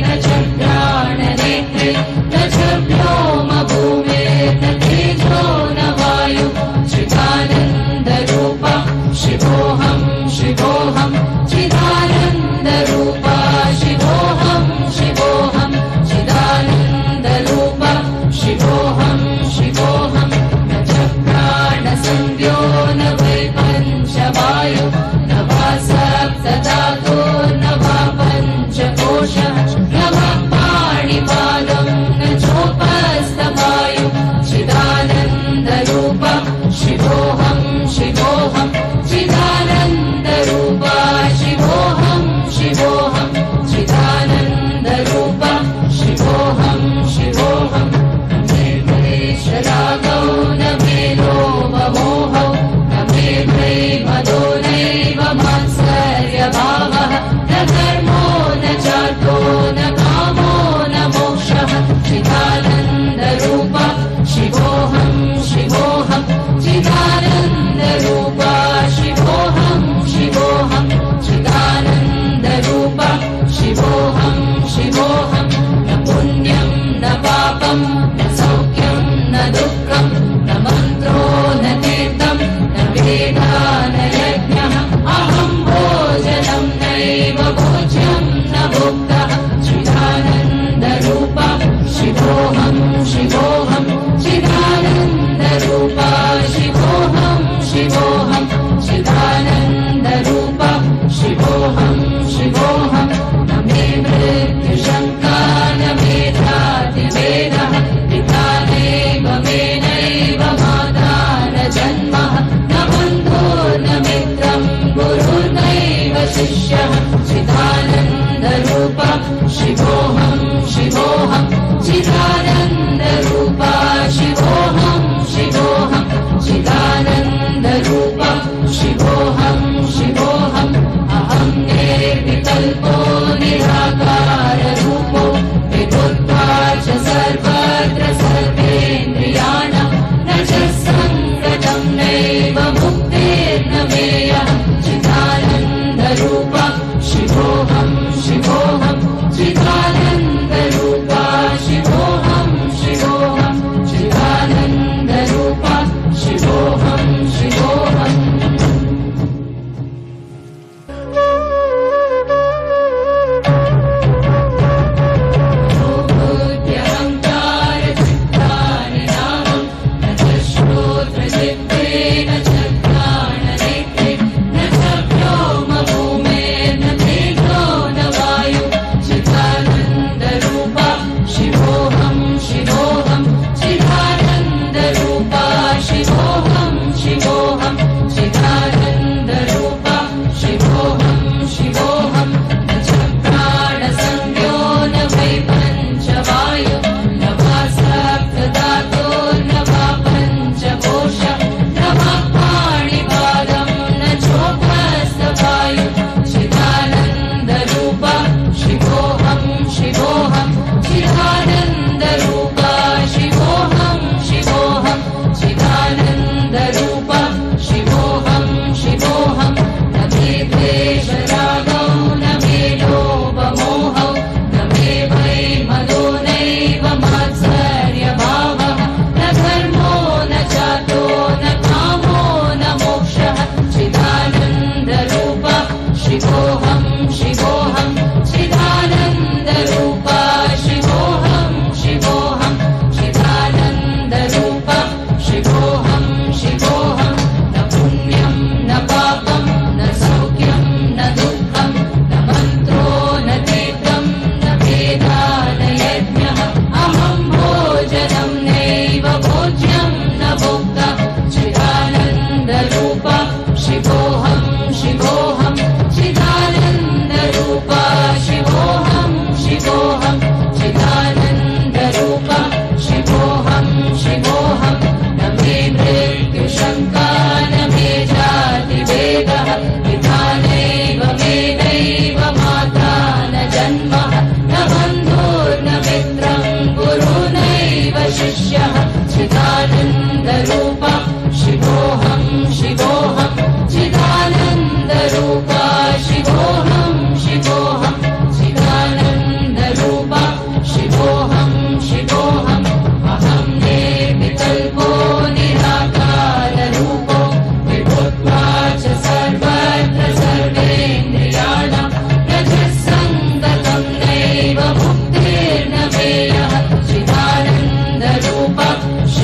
न चक्राणनेत्रे न च व्योमभूमे न तेजो न वायु चिदानन्दरूपा शिवोऽहं शिवोऽहं चिदानन्दरूपा शिवोऽहं शिवोऽहं चिदानन्दरूपा शिवोऽहं शिवोऽहं न च प्राणसंज्ञो न वै पञ्चवायु न वा सप्तधातो न वा पञ्चकोशः न वा पाणिपादं न चोपस्थवायु चिदानन्दरूपा शिवोऽहं शिवोऽहं चिदानन्दरूपा शिवोऽहं शिवोऽहं चिदानन्दरूपा शिवोऽहं शिवोऽहं न मे क्लेशरागौ न मे लोभमोहौ न मे प्रेमदो नैव मात्सर्यभावः न धर्मो न चार्थो न कामो न मोक्षः चिदानन्दरूपा शिवोऽहं शिवोऽहं चिदानन्दरूपा शिवोऽहं शिवोऽहं चिदानन्दरूपा शिवोऽहं शिवोऽहं न पुण्यं न पापं न सौख्यं न दुःखं न मन्त्रो न तीर्थं न वेदा न यज्ञः अहं भोजनं नैव भोज्यं न भुक्तः चिदानन्दरूपा शिवोऽहं शिवोऽहं चिदानन्दरूपा शिवोऽहं शिवोऽहं चिदानन्दरूपा शिवोऽहं शिवोऽहं न मे मृत्युशङ्का न मे जातिभेदः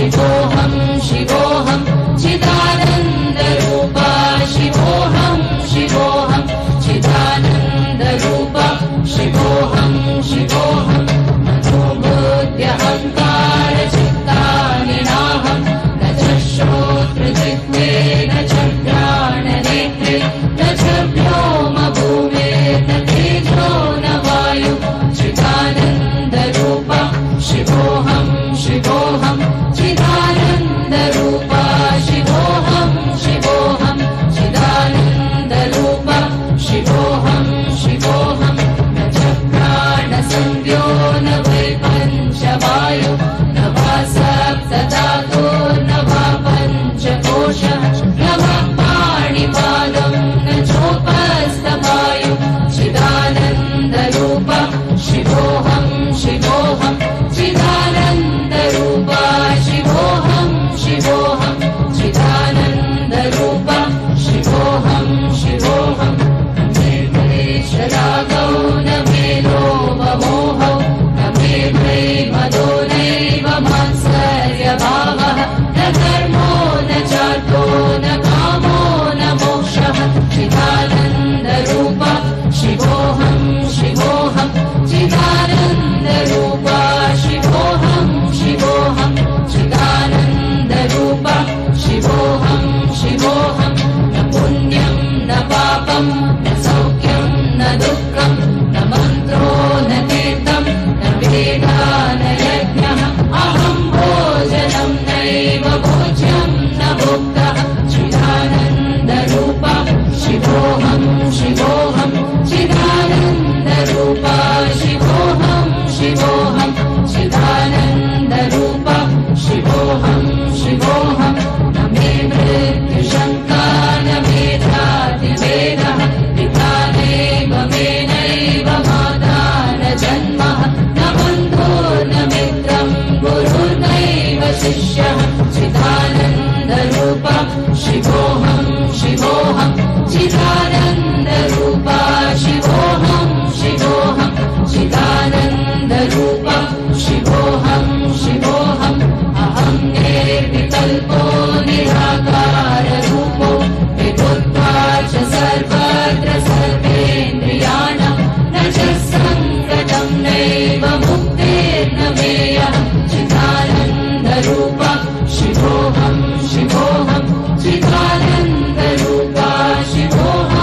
शिवोऽहं शिवोऽहं चिदानन्दरूपा शिवोऽहं शिवोऽहं चिदानन्दरूपा शिवोऽहं शिवोऽहं मनोबुद्ध्यहङ्कारचित्तानि नाहं न च श्रोत्रजिह्वे न च घ्राणनेत्रे न च व्योमभूमे न तेजो न वायु चिदानन्दरूपा शिवोऽहं शिवोऽहं चिदानन्दरूपा शिवोऽहं शिवोऽहं चिदानन्दरूपा शिवोऽहं शिवोऽहं न च प्राणसंज्ञो न वै पञ्चवायु न वा सप्तधातु न वा पञ्चकोशः न वा पाणिपादं न चोपस्थवायु चिदानन्दरूपा शिवोऽहं शिवोऽहं चिदानन्दरूपा शिवोऽहं शिवोऽहं चिदानन्दरूपा शिवोऽहं शिवोऽहं न मे क्लेशरागौ न मे लोभमोहौ न मे प्रेमदो नैव मात्सर्यभावः न धर्मो न चार्थो न कामो न मोक्षः चिदानन्दरूपा शिवोऽहं शिवोऽहं चिदानन्दरूपा शिवोऽहं शिवोऽहं चिदानन्दरूपा शिवोऽहं शिवोऽहं न पुण्यं न पापं न सौख्यं न दुःखं न मन्त्रो न तीर्थं न वेदा न यज्ञः अहं भोजनं नैव भोज्यं न भुक्तः चिदानन्दरूपा शिवोऽहं शिवोऽहं चिदानन्दरूपा शिवोऽहं शिवोऽहं चिदानन्दरूपा शिवोऽहं शिवोऽहं न मे मृत्युशङ्का न मे जातिभेदः पिता नैव मे नैव माता न जन्मः न बन्धो न मित्रं गुरुर्नैव शिष्यः चिदानन्दरूपा शिवोऽहं शिवोऽहं चिदानन्दरूपा शिवोऽहं शिवोऽहं चिदानन्दरूपा शिवोऽहं शिवोऽहम् अहं निर्विकल्पो निराकाररूपो विभुत्वा च सर्वत्र सर्वेन्द्रियाणां न च सङ्कटं नैव मुक्तिर्न मेयः चिदानन्दरूपा शिवोऽहं शिवोऽहं चिदानन्दरूपा शिवोऽहं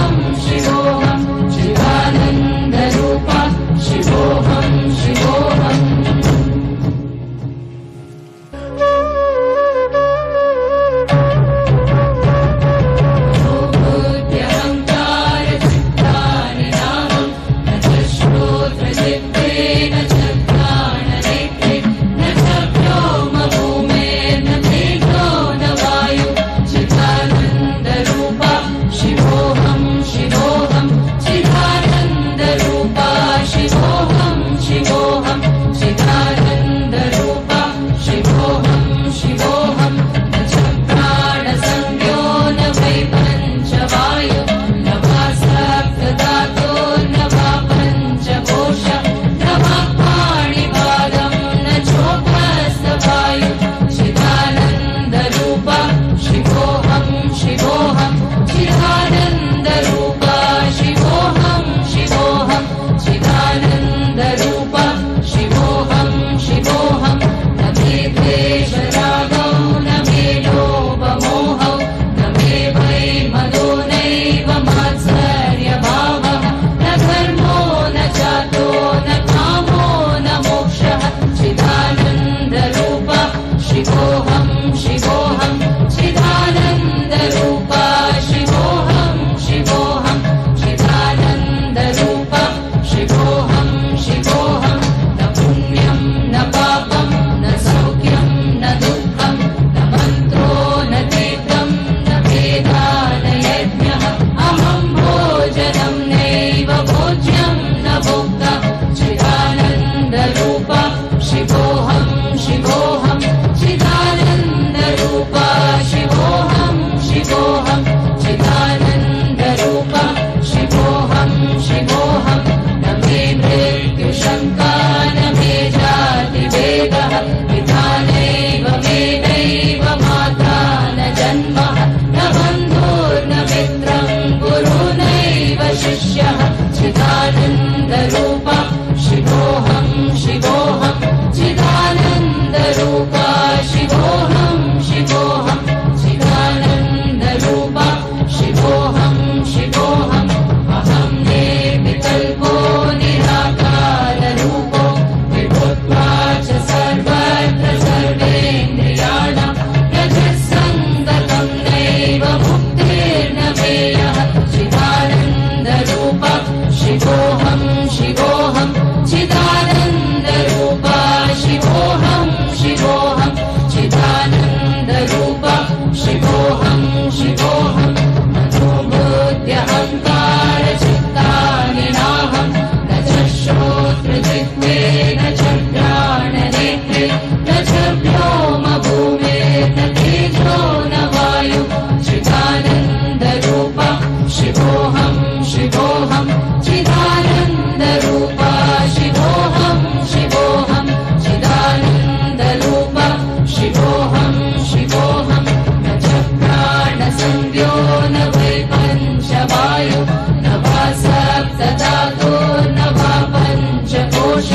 न चक्राणनेत्रे न च व्योमभूमेर्न तेजो न वायु चिदानन्दरूपा शिवोऽहं शिवोऽहं चिदानन्दरूपा शिवोऽहं शिवोऽहं चिदानन्दरूपा शिवोऽहं शिवोऽहं न च प्राणसंज्ञो न वै पञ्चवायु न वा सप्तधातु न वा पञ्चकोश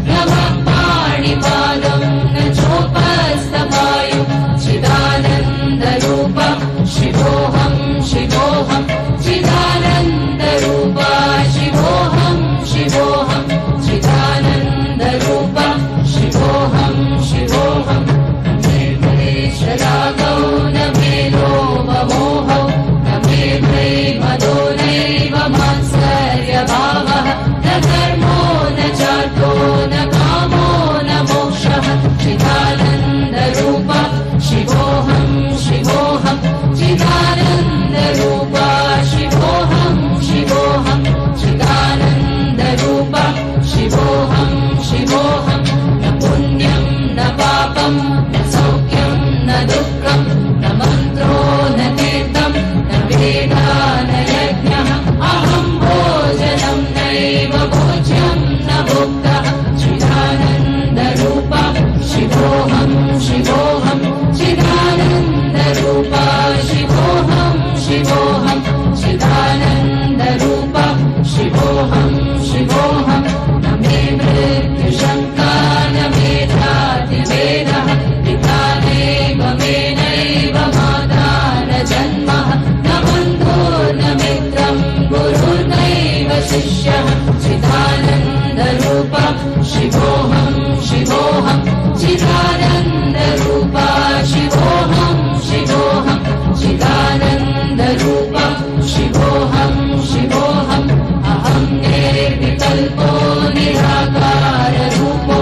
न वा पाणिपादं न चोपस्थवायु चिदानन्दरूपा शिवोऽहं शिवोऽहं चिदानन्दरूपा शिवोऽहं शिवोऽहं चिदानन्दरूपा शिवोऽहं शिवोऽहं न मे क्लेशरागौ न मे लोभमोहौ न मे प्रेमदो नैव मात्सर्यभावः न धर्मो न चार्थो न कामो न मोक्षः चिदानन्दरूपा शिवोऽहं शिवोऽहं चिदानन्दरूपा शिवोऽहं शिवोऽहं चिदानन्दरूपा शिवोऽहं शिवोऽहं न पुण्यं न पापं न सौख्यं न दुःखं न मन्त्रो न तीर्थं न वेदा न यज्ञः अहं भोजनं नैव भोज्यं न भुक्तः चिदानन्दरूपा शिवोऽहं शिवोऽहं चिदानन्दरूपा शिवोऽहं शिवोऽहं चिदानन्दरूपा शिवोऽहं शिवोऽहं न मे मृत्युशङ्का न मे जातिभेदः पिता नैव मे नैव माता न जन्मः न बन्धुर्न मित्रं गुरुर्नैव शिष्यः चिदानन्दरूपा शिवोऽहं शिवोऽहं चिदानन्दरूपा शिवोऽहं शिवोऽहं चिदानन्दरूपा शिवोऽहं शिवोऽहम् अहं निर्विकल्पो निराकाररूपो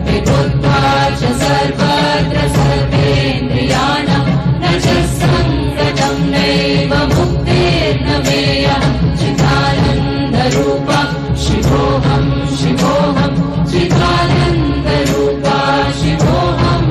विभुत्वा च सर्वत्र सर्वेन्द्रियाणां न च सङ्गतं नैव मुक्तिर्न मेयः चिदानन्दरूपा शिवोऽहं शिवोऽहं चिदानन्दरूपा शिवोऽहं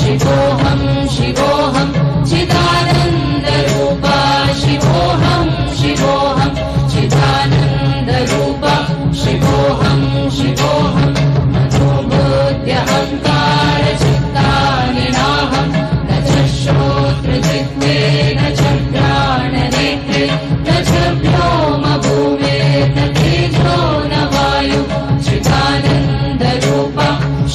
शिवोऽहं शिवोऽहं चिदानन्दरूपा शिवोऽहं शिवोऽहं चिदानन्दरूपा शिवोऽहं शिवोऽहं मनोबुद्ध्यहङ्कारचित्तानि नाहं न च श्रोत्रजिह्वे न च घ्राणनेत्रे न च व्योमभूमेर्न तेजो न वायु चिदानन्दरूपा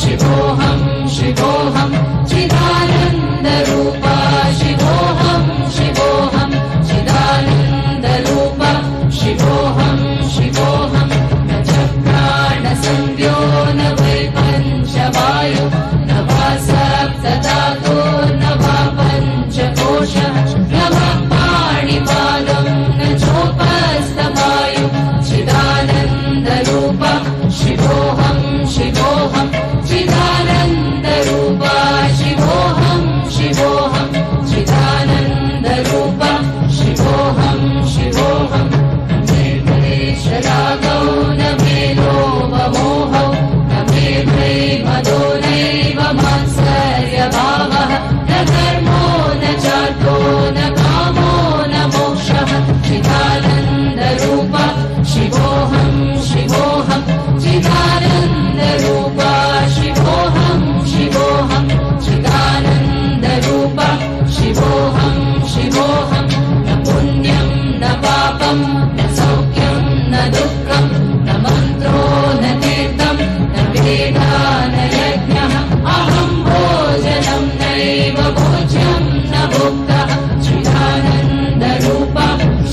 शिवोऽहं शिवोऽहं चिदानन्दरूपा शिवोऽहं शिवोऽहं चिदानन्दरूपा शिवोऽहं शिवोऽहं न च प्राणसंज्ञो न वै पञ्चवायु न वा सप्तधातु न वा पञ्चकोशः न वा पाणिपादं न चोपस्थवायु चिदानन्दरूपा शिवोऽहं शिवोऽहं चिदानन्दरूपा शिवोऽहं शिवोऽहं चिदानन्दरूपा शिवोऽहं शिवोऽहं न मे क्लेशरागौ न मे लोभमोहौ न मे भ्रमदो नैव मात्सर्यभावः न धर्मो न चार्थो न कामो न मोक्षः चिदानन्दरूपा शिवोऽहं शिवोऽहं चिदानन्दरूपा शिवोऽहं शिवोऽहं चिदानन्दरूपा शिवोऽहं शिवोऽहं न पुण्यं न पापं न सौख्यं न दुःखं न मन्त्रो न तीर्थं न वेदा न यज्ञः अहं भोजनं नैव भोज्यं न भुक्तः चिदानन्दरूपा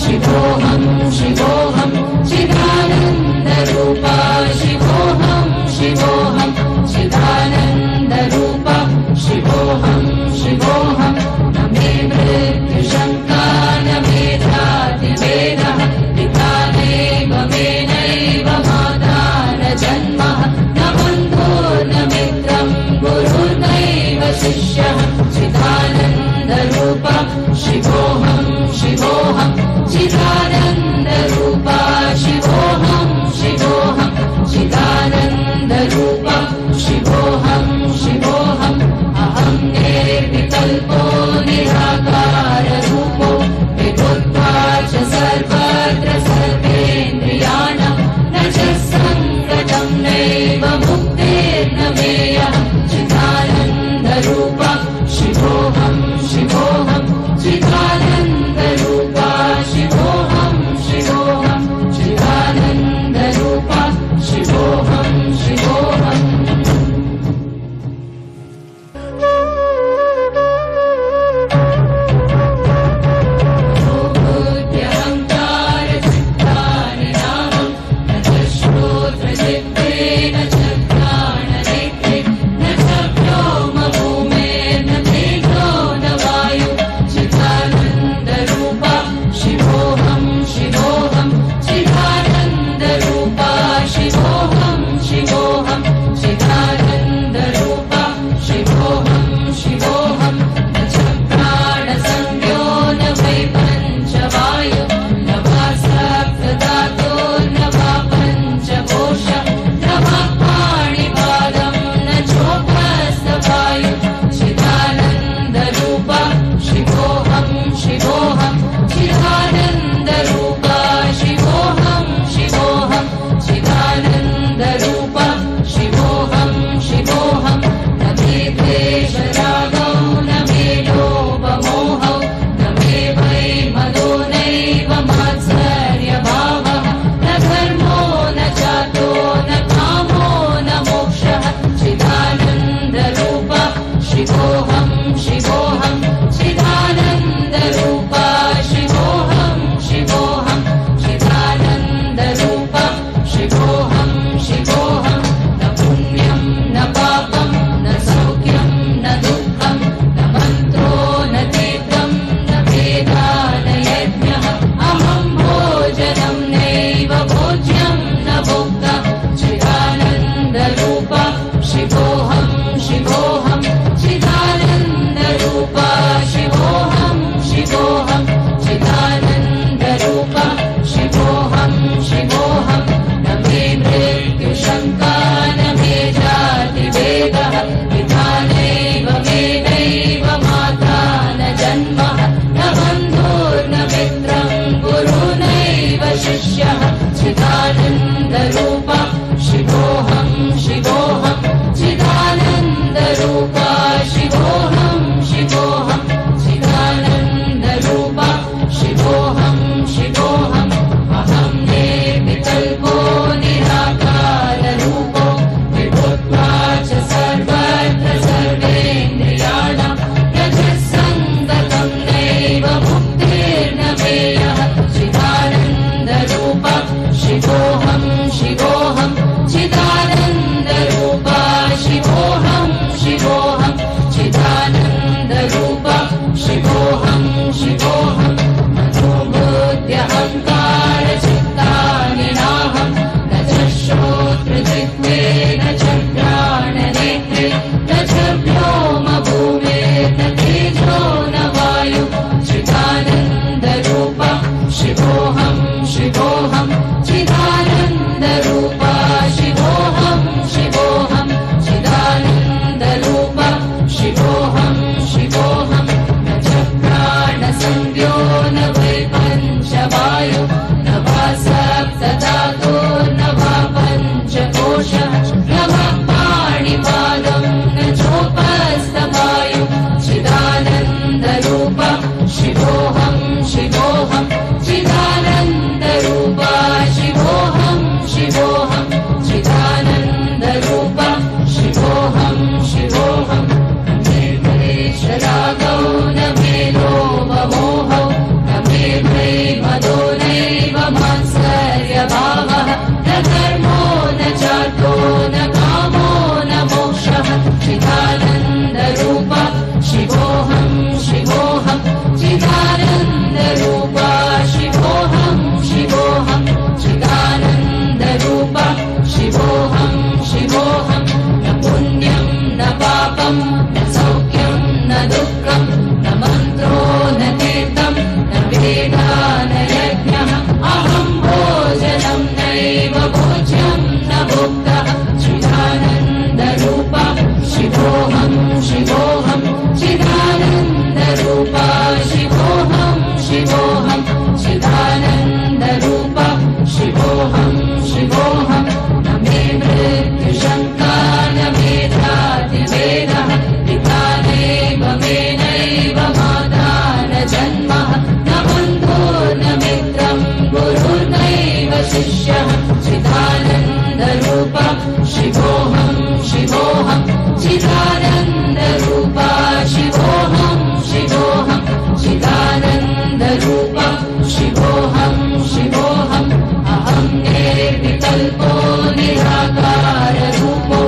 शिवोऽहं शिवोऽहं चिदानन्दरूपा शिवोऽहं शिवोऽहं चिदानन्दरूपा शिवोऽहं शिवोऽहं न मे मृत्युशङ्का न मे जातिभेदः पिता नैव मे नैव माता न जन्मः न बन्धुर्न मित्रं गुरुर्नैव शिष्यः चिदानन्दरूपा शिवोऽहं शिवोऽहं चिदानन्दरूपा शिवोऽहं शिवोऽहं चिदानन्दरूपा शिवोऽहं शिवोऽहम् अहं निर्विकल्पो निराकाररूपो विभुत्वा च सर्वत्र सर्वेन्द्रियाणां न च सङ्कटं नैव मुक्तिर्न मेयः चिदानन्दरूपा शिवोऽहं शिवोऽहं चिदानन्दरूपा शिवोऽहं शिवोऽहं चिदानन्दरूपा शिवोऽहं शिवोऽहम् बुद्ध्यहङ्कारचित्तानि नाहं न च श्रोत्रजिह्वे न च घ्राणनेत्रे न च व्योमभूमेर्न तेजो न वायु चिदानन्दरूपा शिवोऽहं शिवोऽहं चिदानन्दरूपा शिवोऽहं शिवोऽहं चिदानन्दरूपा शिवोऽहं शिवोऽहं न च प्राणसंज्ञो न वै पञ्चवायु न वा सप्तधातु न वा पञ्चकोशः न वा पाणिपादं न चोपस्थवायु चिदानन्दरूपा शिवोऽहं शिवोऽहं चिदानन्दरूपा शिवोऽहं शिवोऽहं चिदानन्दरूपा शिवोऽहं शिवोऽहं न मे द्वेषरागौ न मे लोभमोहौ न मे भयमदो नैव मात्सर्यभावः न धर्मो न चार्थो न कामो न मोक्षः चिदानन्दरूपा शिवोऽहं शिवोऽहं चिदानन्दरूपा शिवोऽहं शिवोऽहं चिदानन्दरूपा शिवोऽहं शिवोऽहं न पुण्यं न पापं न सौख्यं न दुःखं न मन्त्रो न तीर्थं न वेदा न यज्ञः अहं भोजनं नैव भोज्यं न भुक्तः चिदानन्दरूपा शिवोऽहं शिवोऽहं चिदानन्दरूपा शिवोऽहं शिवोऽहं चिदानन्दरूपा शिवोऽहं शिवोऽहम् अहं निर्विकल्पो निराकाररूपो विभुत्वा च सर्वत्र सर्वेन्द्रियाणां रजस्सङ्गतं नैव मुक्तिर्न मेयः चिदानन्दरूपा शिवोऽहं शिवोऽहं चिदानन्दरूपा शिवोऽहं शिवोऽहं चिदानन्दरूपा शिवोऽहं शिवोऽहं मनोबुद्ध्यहङ्कारचित्तानि नाहं न च श्रोत्रजिह्वे न च घ्राणनेत्रे न च व्योमभूमिर्न तेजो न वायु चिदानन्दरूपा शिवोऽहं शिवोऽहं चिदानन्दरूपा शिवोऽहं शिवोऽहं चिदानन्दरूपा शिवोऽहं शिवोऽहं न च प्राणसंज्ञो न वै पञ्चवायु न वा सप्तधातु न वा पञ्चकोशः न वा पाणिपादं न चोपस्थवायु चिदानन्दरूपा शिवोऽहं शिवोऽहं चिदानन्दरूपा शिवोऽहं शिवोऽहं चिदानन्दरूपा शिवोऽहं शिवोऽहं न मे क्लेशरागौ न मे लोभमोहौ न मे भयमदो नैव मात्सर्यभावः न धर्मो न चार्थो न कामो न मोक्षः चिदानन्दरूपा शिवोऽहं शिवोऽहं चिदानन्दरूपा शिवोऽहं शिवोऽहं चिदानन्दरूपा शिवोऽहं शिवोऽहं न पुण्यं न पापं न सौख्यं न दुःखं न मन्त्रो न तीर्थं न वेदा न यज्ञः अहं भोजनं नैव भोज्यं न भुक्तः चिदानन्दरूपा शिवोऽहं शिवोऽहं चिदानन्दरूपा शिवोऽहं शिवोऽहं चिदानन्दरूपा शिवोऽहं शिवोऽहं न मे मृत्युशङ्का न मे जातिभेदः पिता नैव मे नैव माता न जन्मः न बन्धुर्न मित्रं गुरुर्नैव शिष्यः चिदानन्दरूपा शिवोऽहं शिवोऽहं चिदानन्दरूपा शिवोऽहं शिवोऽहं चिदानन्दरूपा शिवोऽहं शिवोऽहम् अहं निर्विकल्पो निराकाररूपो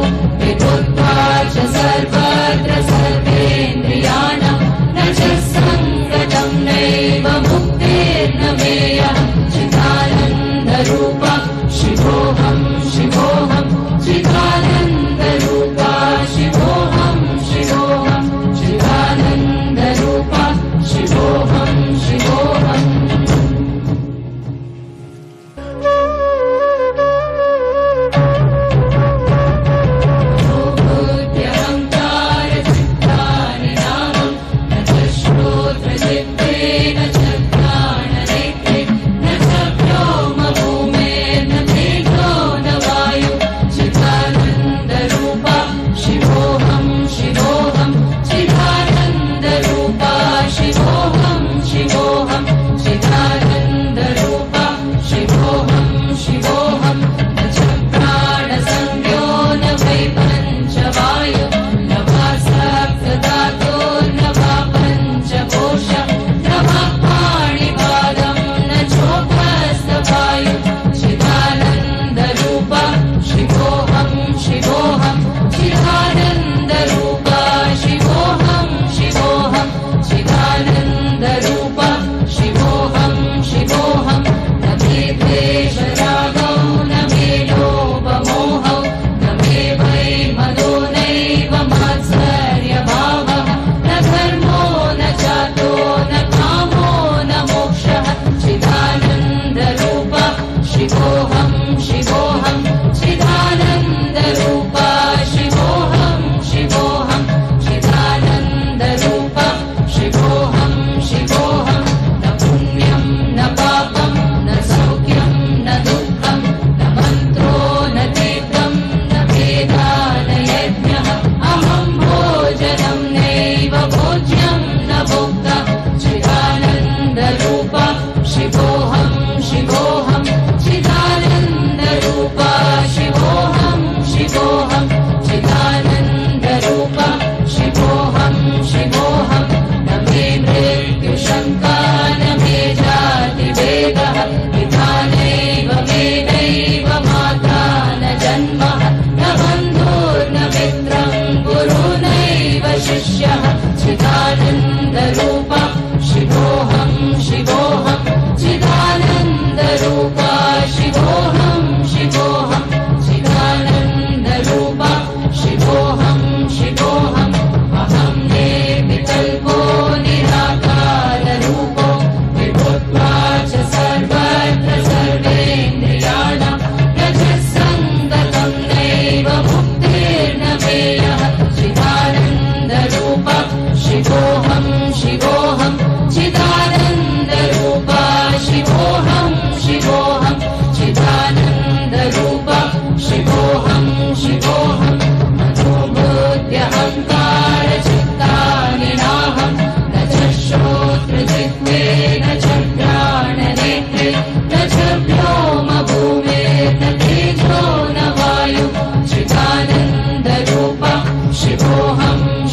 विभुत्वा च सर्वत्र सर्वेन्द्रियाणां न च सङ्गतं नैव मुक्तिर्न मेयः चिदानन्दरूपा शिवोऽहं शिवोऽहं चिदानन्दरूपा शिवोऽहं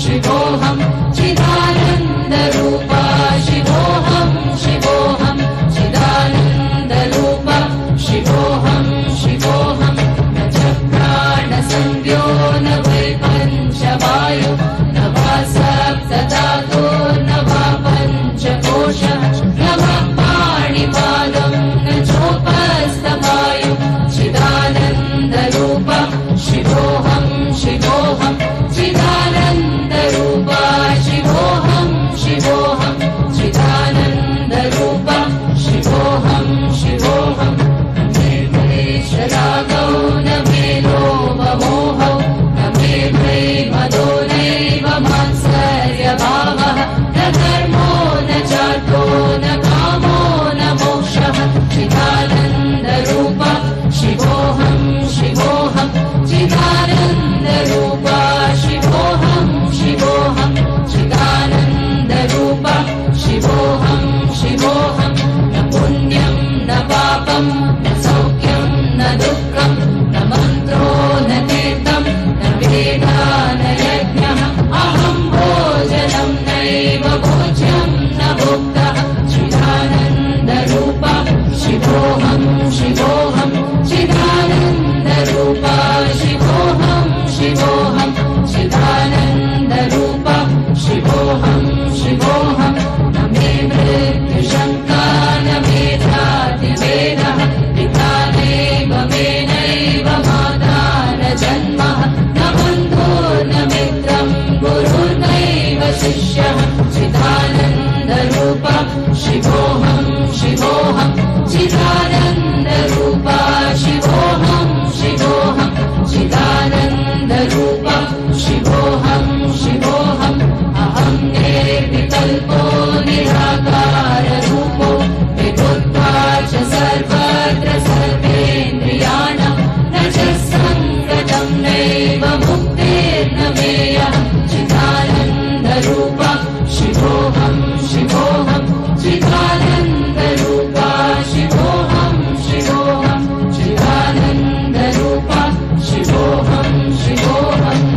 शिवोऽहं चिदानन्दरूपा शिवोऽहं शिवोऽहं चिदानन्दरूपा शिवोऽहं शिवोऽहं न च प्राणसंज्ञो न वै पञ्चवायु न वा सप्तधातो न वा पञ्चकोशः न वा पाणिपादं न चोपस्थवायु चिदानन्दरूपा शिवोऽहं शिवोऽहं चिदानन्दरूपा शिवोऽहं शिवोऽहं चिदानन्दरूपा शिवोऽहं शिवोऽहं न मे क्लेशरागौ न मे लोभमोहौ न मे भ्रमदो नैव मात्सर्यभावः न धर्मो न चार्थो न कामो न मोक्षः चिदानन्दरूपा शिवोऽहं शिवोऽहं चिदानन्दरूपा शिवोऽहं शिवोऽहं चिदानन्दरूपा शिवोऽहं शिवोऽहं न पुण्यं न पापं न सौख्यं न दुःखं न मन्त्रो न तीर्थं न वेदा न यज्ञः अहं भोजनं नैव भोज्यं न भुक्तः चिदानन्दरूपा शिवोऽहं शिवोऽहं चिदानन्दरूपा शिवोऽहं शिवोऽहं चिदानन्दरूपा शिवोऽहं शिवोऽहं न मे मृत्युशङ्का न मे जातिभेदः पिता नैव मे नैव माता न जन्मः न बन्धुर्न मित्रं गुरुर्नैव शिष्यः चिदानन्दरूपा शिवोऽहं शिवोऽहं चिदानन्दरूपा शिवोऽहं शिवोऽहं चिदानन्दरूपा शिवोऽहं शिवोऽहम् अहं निर्विकल्पो निराकाररूपो विभुत्वा च सर्वत्र सर्वेन्द्रियाणां न च सङ्गतं नैव मुक्तिर्न मेयः चिदानन्दरूपा शिवोऽहं शिवोऽहं चिदानन्दरूपा शिवोऽहं शिवोऽहं चिदानन्दरूपा शिवोऽहं शिवोऽहम्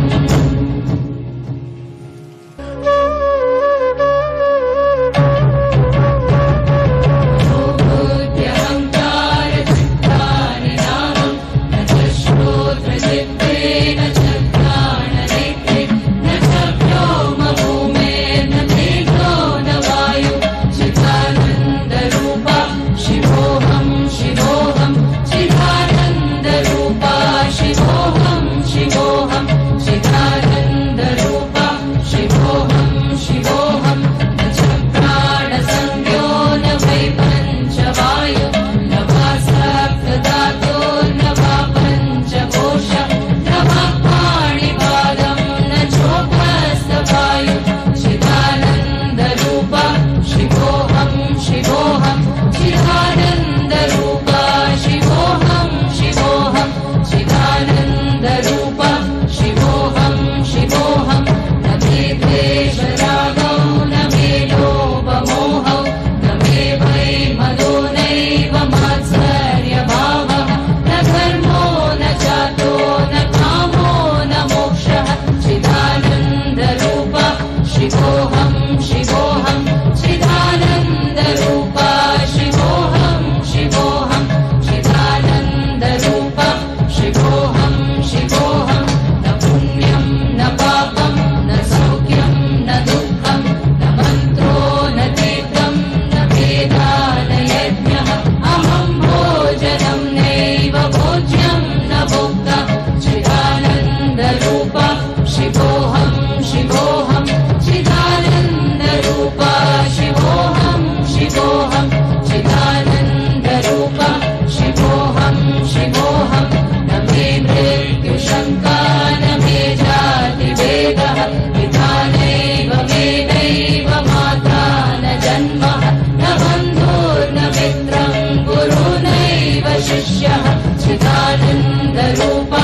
बुद्ध्यहङ्कारचित्तानि नामं न च श्रोत्रजिह्वेन च घ्राणनेत्रे न च व्योमभूमेर्न तेजो न वायु चिदानन्दरूपा शिवोऽहं शिवोऽहं चिदानन्दरूपा शिवोऽहं शिवोऽहं चिदानन्दरूपा शिवोऽहं शिवोऽहं न च प्राणसंज्ञो न वै पञ्चवायु न वा सप्तधातो न वा पञ्चकोशः न वा पाणिपादं न चोपस्थवायु चिदानन्दरूपा शिवोऽहं शिवोऽहं चिदानन्दरूपा शिवोऽहं शिवोऽहं चिदानन्दरूपा शिवोऽहं शिवोऽहं न मे द्वेषरागौ न मे लोभमोहौ न मे भयमदो नैव मात्सर्यभावः न धर्मो न चार्थो न कामो न मोक्षः चिदानन्दरूपा शिवोऽहं शिवोऽहं चिदानन्दरूपा शिवोऽहं शिवोऽहं चिदानन्दरूपा शिवोऽहं शिवोऽहं न पुण्यं न पापं न सौख्यं न दुःखं न मन्त्रो न तीर्थं न वेदा न यज्ञः अहं भोजनं नैव भोज्यं न भुक्तः चिदानन्दरूपा शिवोऽहं शिवोऽहं चिदानन्दरूपा शिवोऽहं शिवोऽहं चिदानन्दरूपा शिवोऽहं शिवोऽहं न मे मृत्युशङ्का न मे जातिभेदः पिता नैव मे नैव माता न जन्मः न बन्धुर्न मित्रं गुरुर्नैव शिष्यः चिदानन्दरूपा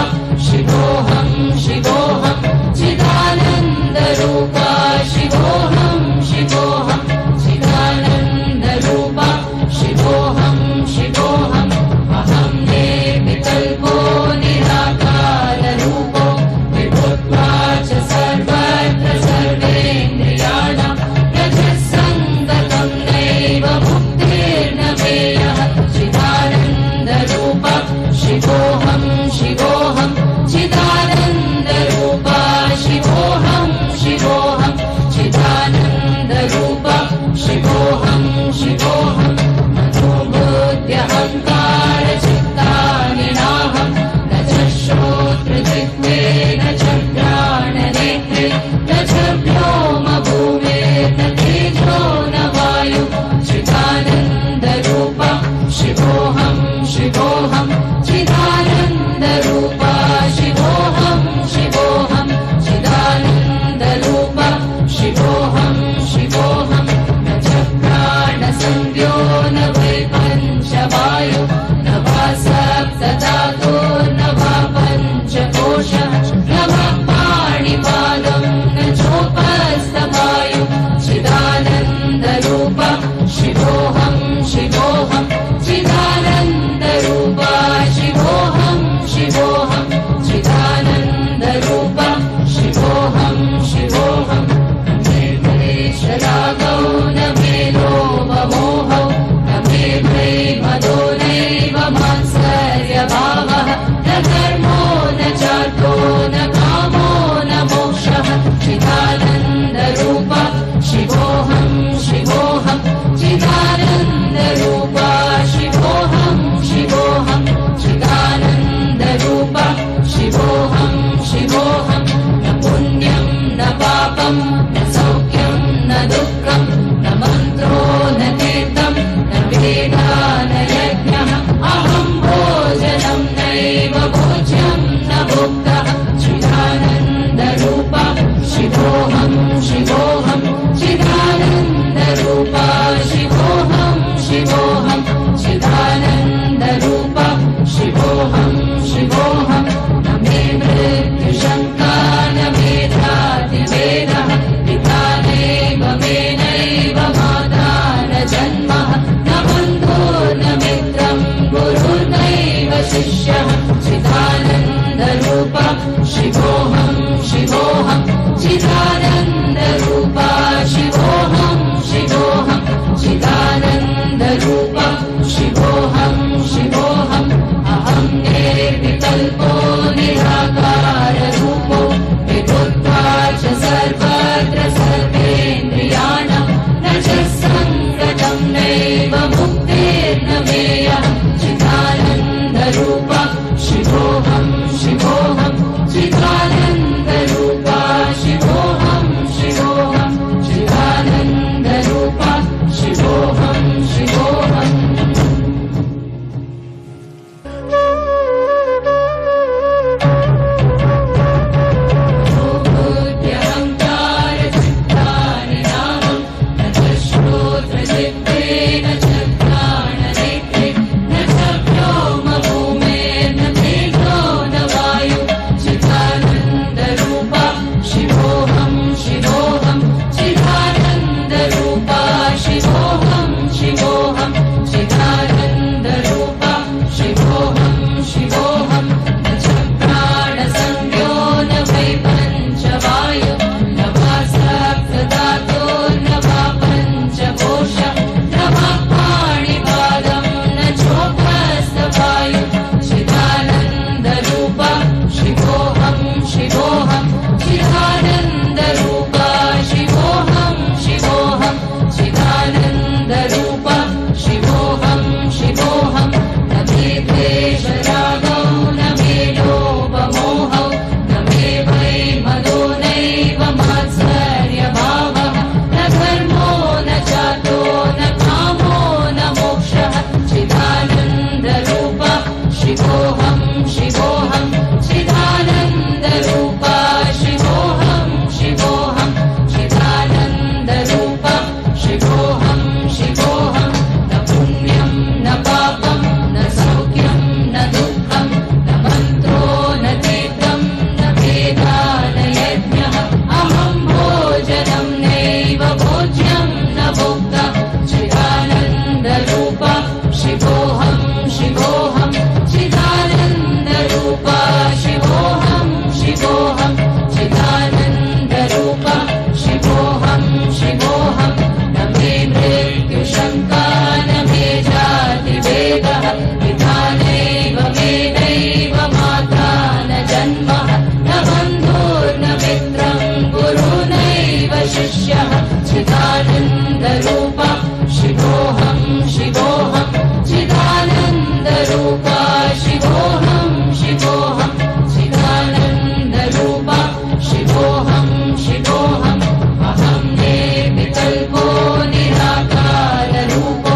शिवोऽहं शिवोऽहं चिदानन्दरूपा शिवोऽहं शिवोऽहं चिदानन्दरूपा शिवोऽहं शिवोऽहम् अहं निर्विकल्पो निराकाररूपो विभुत्वा च सर्वत्र शिवोऽहं शिवोऽहं चिदानन्दरूपा शिवोऽहं शिवोऽहं चिदानन्दरूपा शिवोऽहं शिवोऽहम् अहं निर्विकल्पो निराकाररूपो विभुत्वा च सर्वत्र सर्वेन्द्रियाणां न च सङ्गतं नैव मुक्तिर्न मेयः चिदानन्दरूपा शिवोऽहं शिवोऽहं चिदानन्दरूपा शिवोऽहं शिवोऽहं चिदानन्दरूपा शिवोऽहं शिवोऽहम् चिदानन्दरूपा शिवोऽहं शिवोऽहं चिदानन्दरूपा शिवोऽहं शिवोऽहं चिदानन्दरूपा शिवोऽहं शिवोऽहम् अहं निर्विकल्पो निराकाररूपो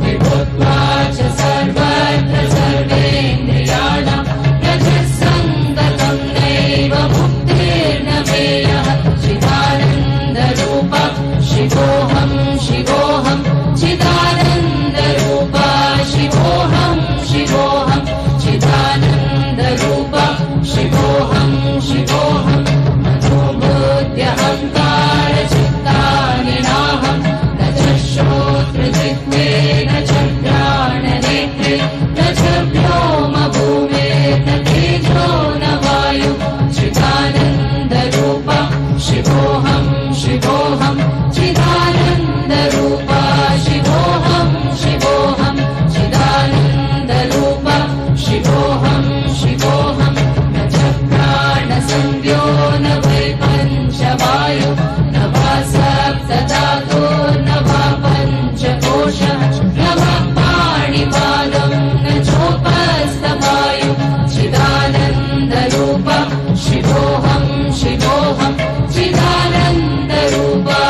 विभुत्वा च सर्वत्र सर्वेन्द्रियाणां न च सङ्गतं नैव मुक्तिर्न मेयः चिदानन्दरूपा शिवोऽहं शिवोऽहं चिदानन्दरूपा शिवोऽहं शिवोऽहं चिदानन्दरूपा शिवोऽहं शिवोऽहं मनोबुद्ध्यहङ्कारचित्तानि नाहं न च श्रोत्रजिह्वे न च घ्राणनेत्रे न च व्योमभूमिर्न तेजो न वायु चिदानन्दरूपा शिवोऽहं शिवोऽहं चिदानन्दरूपा शिवोऽहं शिवोऽहं चिदानन्दरूपा शिवोऽहं शिवोऽहं न च प्राणसंज्ञो न वै पञ्चवायु न वा सप्तधातुर्न वा पञ्चकोशः न वा पाणिपादं न चोपस्थवायु चिदानन्दरूपा शिवोऽहं शिवोऽहं चिदानन्दरूपा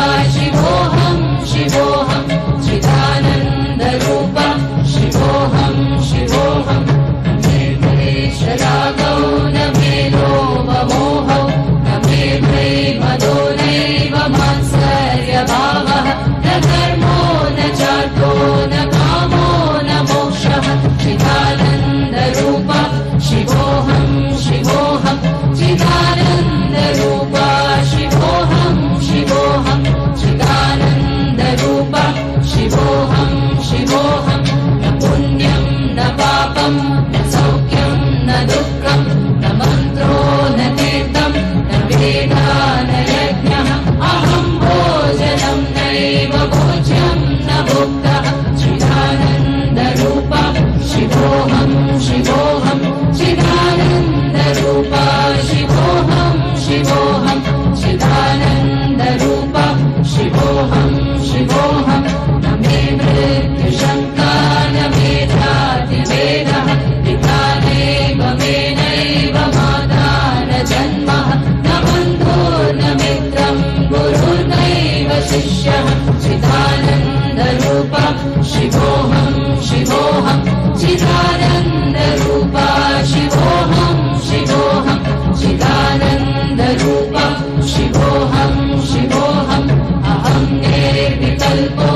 चिदानन्दरूपा शिवोऽहं शिवोऽहं चिदानन्दरूपा शिवोऽहं शिवोऽहं चिदानन्दरूपा शिवोऽहं शिवोऽहम् अहं निर्विकल्पो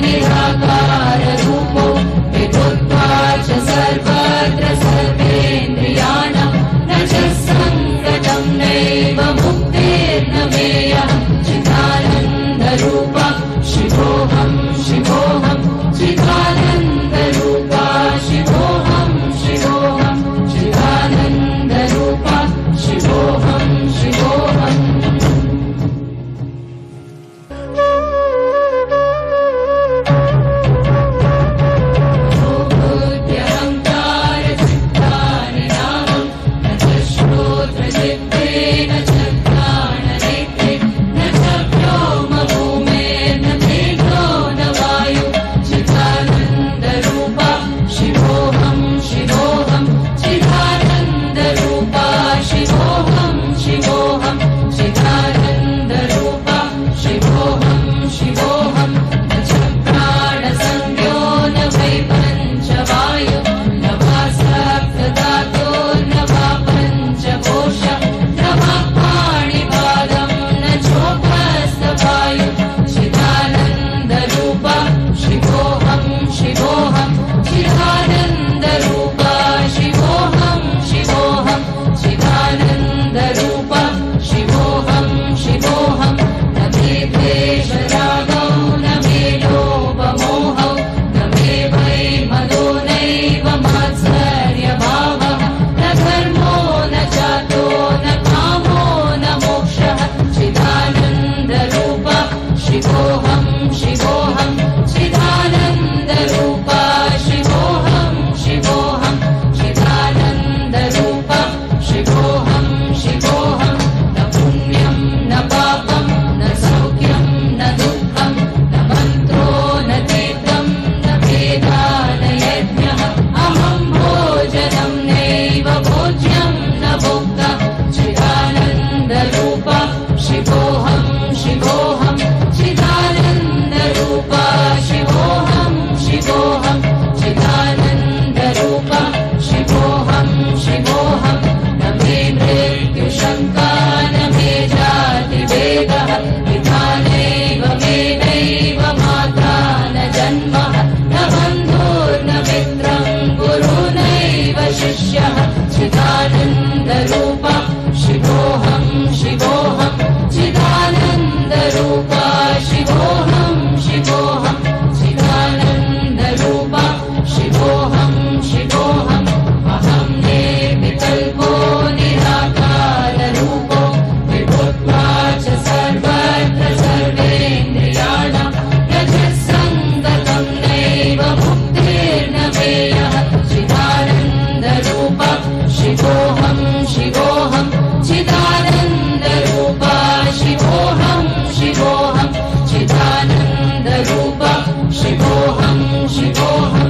निराकाररूपो विभुत्वा च सर्वत्र सर्वेन्द्रियाणां न च सङ्गतं नैव मुक्तिर्न मेयः चिदानन्दरूपा शिवोऽहं शिवोऽहं चिदानन्दरूपा शिवोऽहं शिवोऽहं चिदानन्दरूपा शिवोऽहं शिवोऽहम् चिदानन्दरूपा शिवोऽहं शिवोऽहं चिदानन्दरूपा शिवोऽहं शिवोऽहं चिदानन्दरूपा शिवोऽहं शिवोऽहम् अहं निर्विकल्पो निराकाररूपो विभुत्वा च सर्वत्र सर्वेन्द्रियाणां न च सङ्गतं नैव मुक्तिर्न मेयः चिदानन्दरूपा शिवोऽहं शिवोऽहं चिदानन्दरूपा शिवोऽहं शिवोऽहं चिदानन्दरूपा शिवोऽहं शिवोऽहं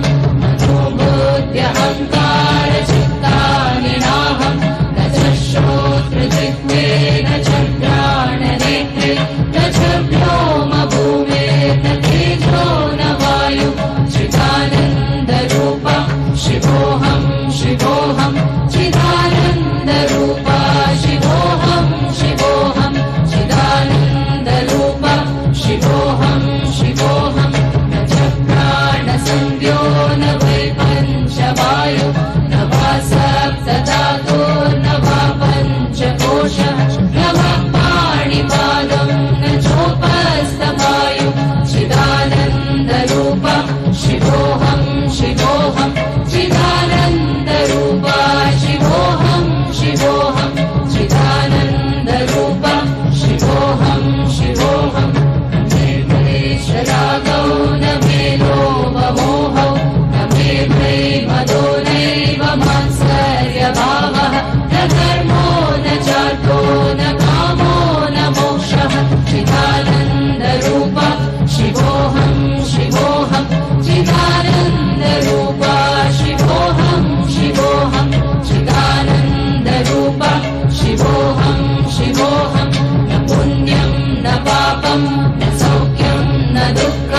मनोबुद्ध्यहङ्कारचित्तानि नाहं न च श्रोत्रजिह्वे न च घ्राणनेत्रे न च व्योमभूमिर्न तेजो न वायु चिदानन्दरूपा शिवोऽहं शिवोऽहं चिदानन्दरूपा शिवोऽहं शिवोऽहं चिदानन्दरूपा शिवोऽहं शिवोऽहं न च प्राणसंज्ञो न वै पञ्चवायु न वा सप्तधातुर्न वा पञ्चकोशः न वा पाणिपादं न चोपस्थवायु चिदानन्दरूपा शिवोऽहं शिवोऽहं चिदानन्दरूपा शिवोऽहं शिवोऽहं चिदानन्दरूपा शिवोऽहं शिवोऽहं न मे क्लेशरागौ न मे लोभमोहौ न मे भयमदो नैव मात्सर्यभावः न धर्मो न चार्थो न कामो न मोक्षः चिदानन्दरूपा शिवोऽहं शिवोऽहं चिदानन्दरूपा शिवोऽहं शिवोऽहं चिदानन्दरूपा शिवोऽहं शिवोऽहं न पुण्यं न पापं न सौख्यं न दुःखम्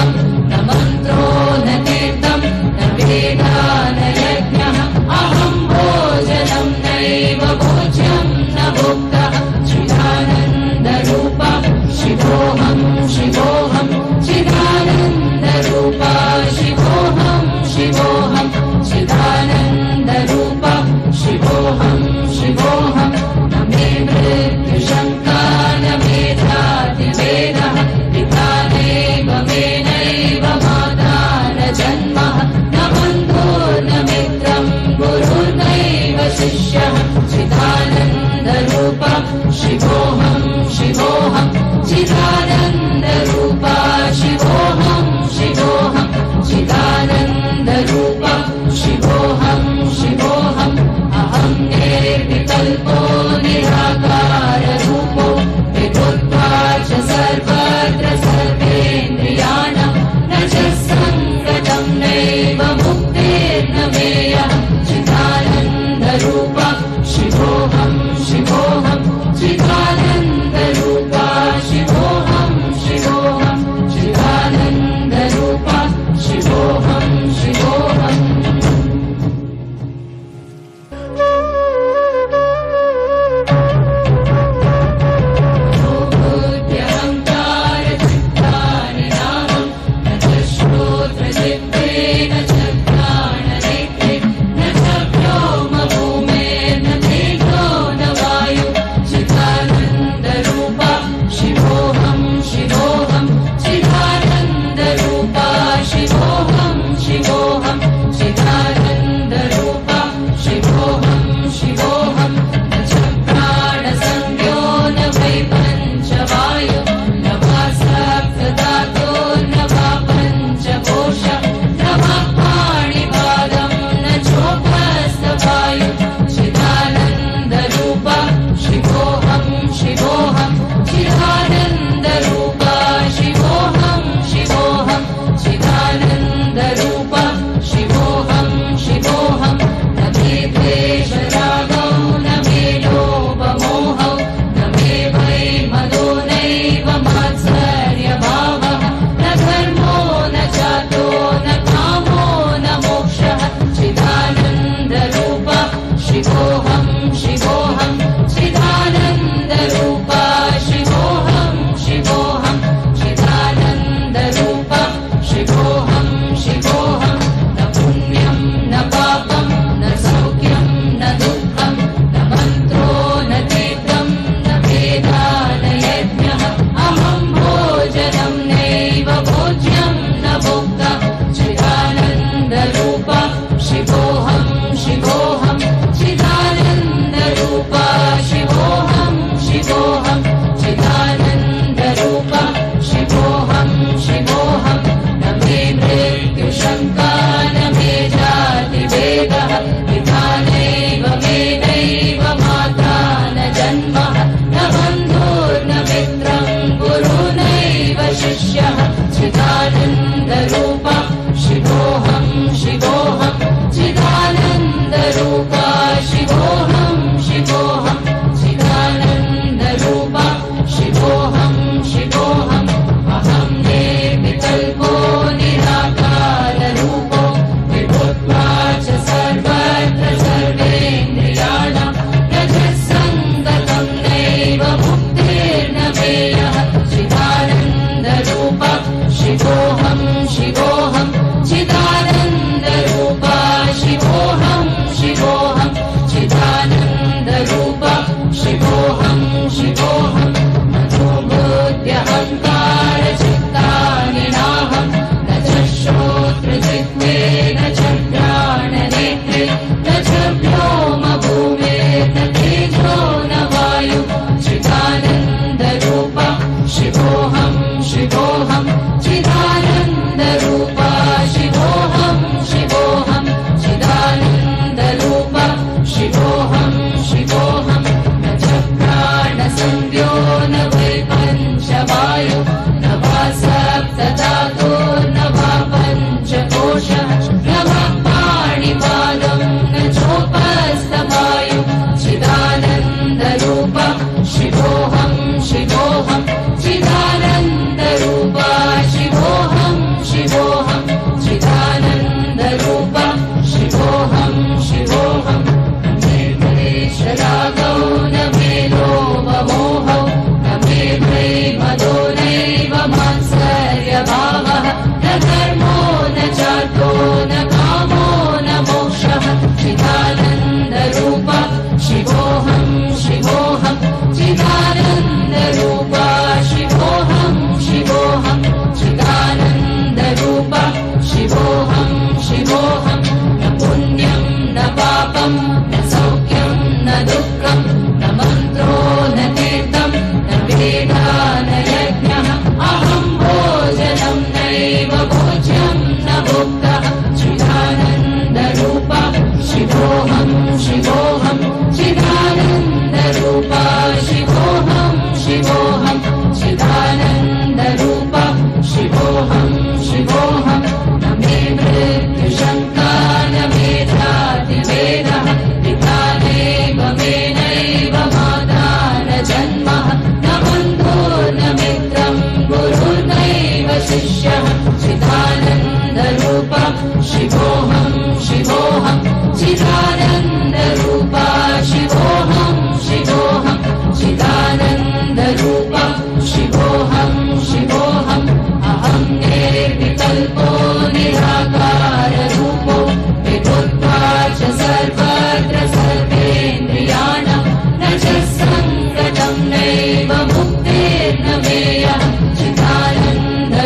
शिवोऽहं चिदानन्दरूपा शिवोऽहं शिवोऽहं चिदानन्दरूपा शिवोऽहं शिवोऽहं न मे मृत्युशङ्का न मे जातिभेदः पिता नैव मे नैव माता न जन्मः न बन्धुर्न मित्रं गुरुर्नैव शिष्यः चिदानन्दरूपा शिवोऽहं शिवोऽहं चिदानन्दरूपा शिवोऽहं शिवोऽहं चिदानन्दरूपा शिवोऽहं शिवोऽहम् अहं निर्विकल्पो निराकाररूपो विभुत्वा च सर्वत्र सर्वेन्द्रियाणां न च सङ्गतं नैव मुक्तिर्न मेयः चिदानन्दरूपा शिवोऽहं शिवोऽहं चिदानन्दरूपा शिवोऽहं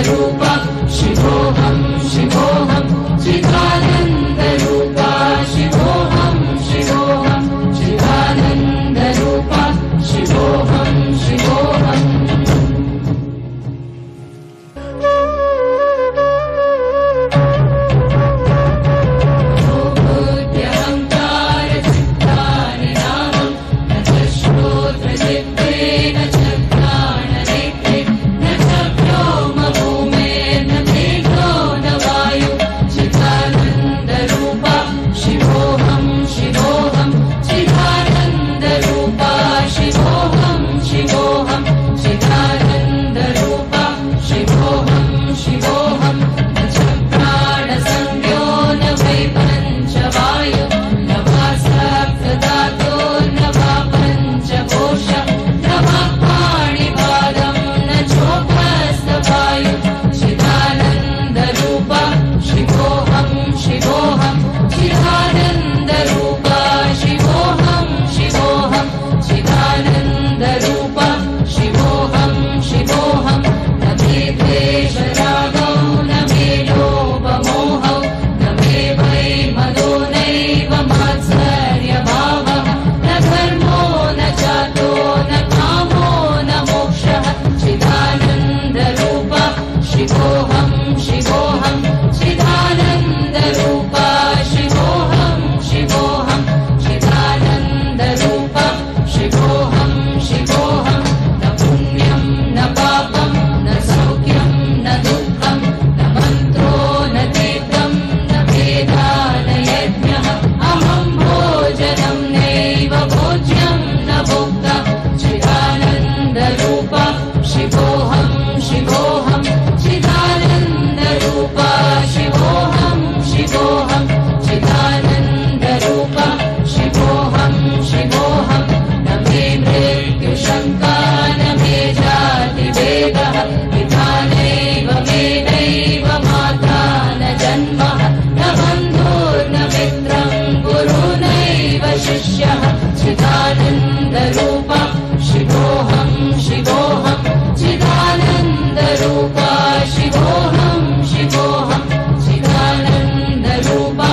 चिदानन्दरूपा शिवोऽहं शिवोऽहं चिदानन्दरूपा शिवोऽहं शिवोऽहं चिदानन्दरूपा शिवोऽहं शिवोऽहम् चिदानन्दरूपा शिवोऽहं शिवोऽहं चिदानन्दरूपा शिवोऽहं शिवोऽहं चिदानन्दरूपा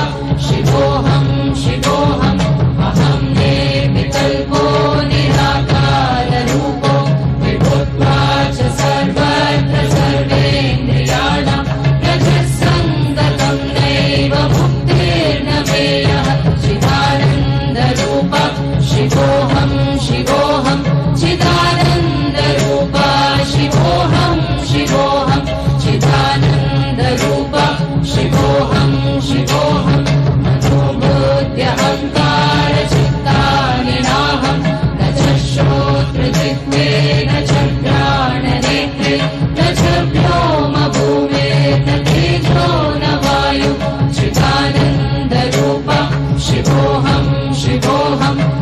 शिवोऽहं शिवोऽहम् अहं निर्विकल्पो निराकाररूपो विभुत्वा च सर्वत्र सर्वेन्द्रियाणां रजस्सङ्गतं नैव मुक्तिर्न मेयः चिदानन्दरूपा शिवोऽहं शिवोऽहं चिदानन्दरूपा शिवोऽहं शिवोऽहं चिदानन्दरूपा शिवोऽहं शिवोऽहं मनोबुद्ध्यहङ्कारचित्तानि नाहं न च श्रोत्रजिह्वे न च घ्राणनेत्रे न च व्योमभूमेर्न तेजो न वायु चिदानन्दरूपा शिवोऽहं शिवोऽहम्